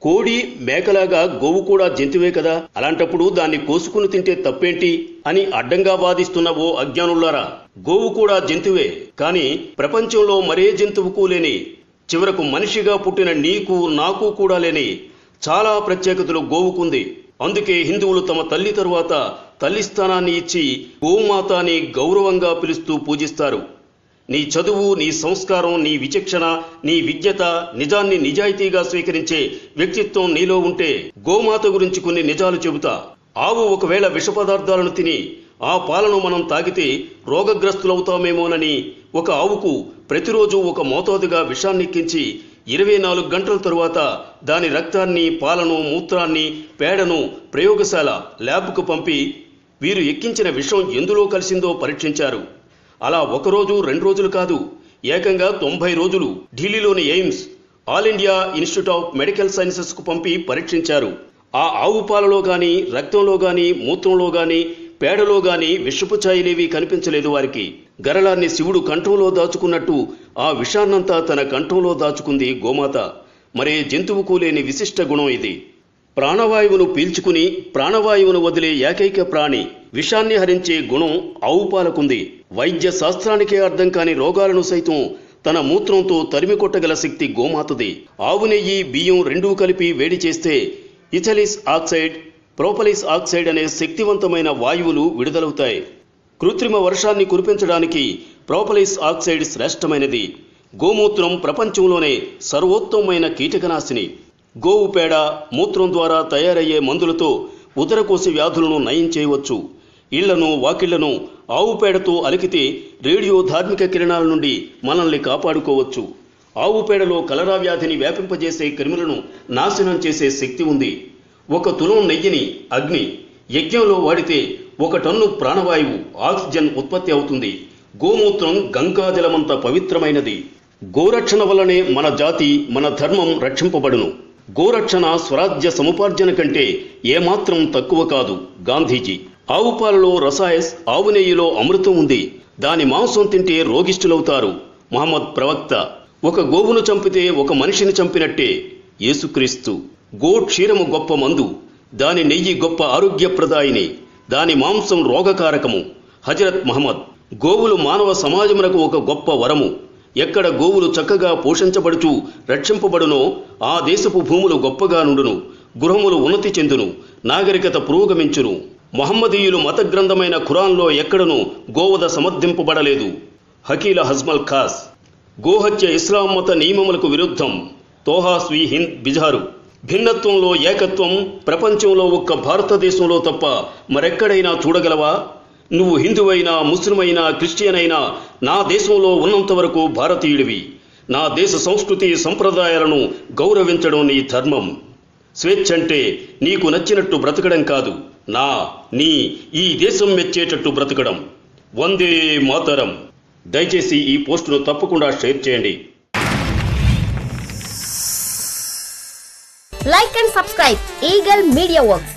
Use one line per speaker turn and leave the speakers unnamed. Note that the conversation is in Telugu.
కోడి మేకలాగా గోవు కూడా జంతువే కదా, అలాంటప్పుడు దాన్ని కోసుకుని తింటే తప్పేంటి అని అడ్డంగా వాదిస్తున్న ఓ అజ్ఞానులారా, గోవు కూడా జంతువే, కానీ ప్రపంచంలో మరే జంతువుకు లేని, చివరకు మనిషిగా పుట్టిన నీకు నాకు కూడా లేని చాలా ప్రత్యేకతలు గోవుకుంది. అందుకే హిందువులు తమ తల్లి తరువాత తల్లి స్థానాన్ని ఇచ్చి గోమాత అని గౌరవంగా పిలుస్తూ పూజిస్తారు. నీ చదువు, నీ సంస్కారం, నీ విచక్షణ, నీ విజ్ఞత, నిజాన్ని నిజాయితీగా స్వీకరించే వ్యక్తిత్వం నీలో ఉంటే గోమాత గురించి కొన్ని నిజాలు చెబుతా. ఆవు ఒకవేళ విష పదార్థాలను తిని ఆ పాలను మనం తాగితే రోగగ్రస్తులవుతామేమోనని ఒక ఆవుకు ప్రతిరోజు ఒక మోతాదుగా విషాన్నెక్కించి 24 గంటల తరువాత దాని రక్తాన్ని, పాలను, మూత్రాన్ని, పేడను ప్రయోగశాల ల్యాబ్కు పంపి వీరు ఎక్కించిన విషం ఎందులో కలిసిందో పరీక్షించారు. అలా ఒకరోజు 2 రోజులు కాదు, ఏకంగా 90 రోజులు ఢిల్లీలోని AIIMS, all India institute of medical సైన్సెస్కు పంపి పరీక్షించారు. ఆ ఆవు పాలలో గాని, రక్తంలో గాని, మూత్రంలో గాని, పేడలో గాని విషపు ఛాయలేవి కనిపించలేదు వారికి. గరళాన్ని శివుడు కంఠంలో దాచుకున్నట్టు ఆ విషాన్నంతా తన కంఠంలో దాచుకుంది గోమాత. మరే జంతువుకు లేని విశిష్ట గుణం ఇది. ప్రాణవాయువును పీల్చుకుని ప్రాణవాయువును వదిలే ఏకైక ప్రాణి. విషాన్ని హరించే గుణం ఆవు పాలకుంది. వైద్య శాస్త్రానికే అర్థం కాని రోగాలను సైతం తన మూత్రంతో తరిమి కొట్టగల శక్తి గోమాతది. ఆవు నెయ్యి, బియ్యం రెండూ కలిపి వేడి చేస్తే ఇథైలిస్ ఆక్సైడ్, ప్రోపలిస్ ఆక్సైడ్ అనే శక్తివంతమైన వాయువులు విడుదలవుతాయి. కృత్రిమ వర్షాన్ని కురిపించడానికి ప్రోపలిస్ ఆక్సైడ్ శ్రేష్టమైనది. గోమూత్రం ప్రపంచంలోనే సర్వోత్తమమైన కీటకనాశిని. గోవు పేడ, మూత్రం ద్వారా తయారయ్యే మందులతో ఉదరకోశ వ్యాధులను నయం చేయవచ్చు. ఇళ్లను, వాకిళ్లను ఆవు పేడతో అలికితే రేడియో ధార్మిక కిరణాల నుండి మనల్ని కాపాడుకోవచ్చు. ఆవు పేడలో కలరా వ్యాధిని వ్యాపింపజేసే క్రిములను నాశనం చేసే శక్తి ఉంది. 1 తులం నెయ్యిని అగ్ని యజ్ఞంలో వాడితే 1 టన్ను ప్రాణవాయువు, ఆక్సిజన్ ఉత్పత్తి అవుతుంది. గోమూత్రం గంగాజలమంత పవిత్రమైనది. గోరక్షణ వల్లనే మన జాతి, మన ధర్మం రక్షింపబడును. గోరక్షణ స్వరాజ్య సముపార్జన కంటే ఏమాత్రం తక్కువ కాదు. గాంధీజీ. ఆవు పాలలో రసాయస్, ఆవు నెయ్యిలో అమృతం ఉంది. దాని మాంసం తింటే రోగిష్ఠులవుతారు. మహమ్మద్ ప్రవక్త. 1 గోవును చంపితే 1 మనిషిని చంపినట్టే. యేసుక్రీస్తు. గో క్షీరము గొప్ప మందు, దాని నెయ్యి గొప్ప ఆరోగ్యప్రదాయిని, దాని మాంసం రోగకారకము. హజరత్ మహమ్మద్. గోవులు మానవ సమాజమునకు ఒక గొప్ప వరము. ఎక్కడ గోవులు చక్కగా పోషించబడుచు రక్షింపబడునో ఆ దేశపు భూములు గొప్పగా నుండును, గృహములు ఉన్నతి చెందును, నాగరికత పురోగమించును. మహమ్మదీయులు మత గ్రంథమైన ఖురాన్లో ఎక్కడనూ గోవధ సమర్థింపబడలేదు. హకీల హజ్మల్ ఖాస్. గోహత్య ఇస్లాం మత నియమములకు విరుద్ధం. తోహా స్వీ హింద్ బిజారు. భిన్నత్వంలో ఏకత్వం ప్రపంచంలో ఒక్క భారతదేశంలో తప్ప మరెక్కడైనా చూడగలవా? నువ్వు హిందువైనా, ముస్లిమైనా, క్రిస్టియన్ అయినా నా దేశంలో ఉన్నంత వరకు భారతీయుడివి. నా దేశ సంస్కృతి సంప్రదాయాలను గౌరవించడం నీ ధర్మం. స్వేచ్ఛ అంటే నీకు నచ్చినట్టు బ్రతకడం కాదు, నీ ఈ దేశం మెచ్చేటట్టు బ్రతకడం. వందే మాతరం. దయచేసి ఈ పోస్టును తప్పకుండా షేర్ చేయండి.
Like and subscribe Eagle Media Works.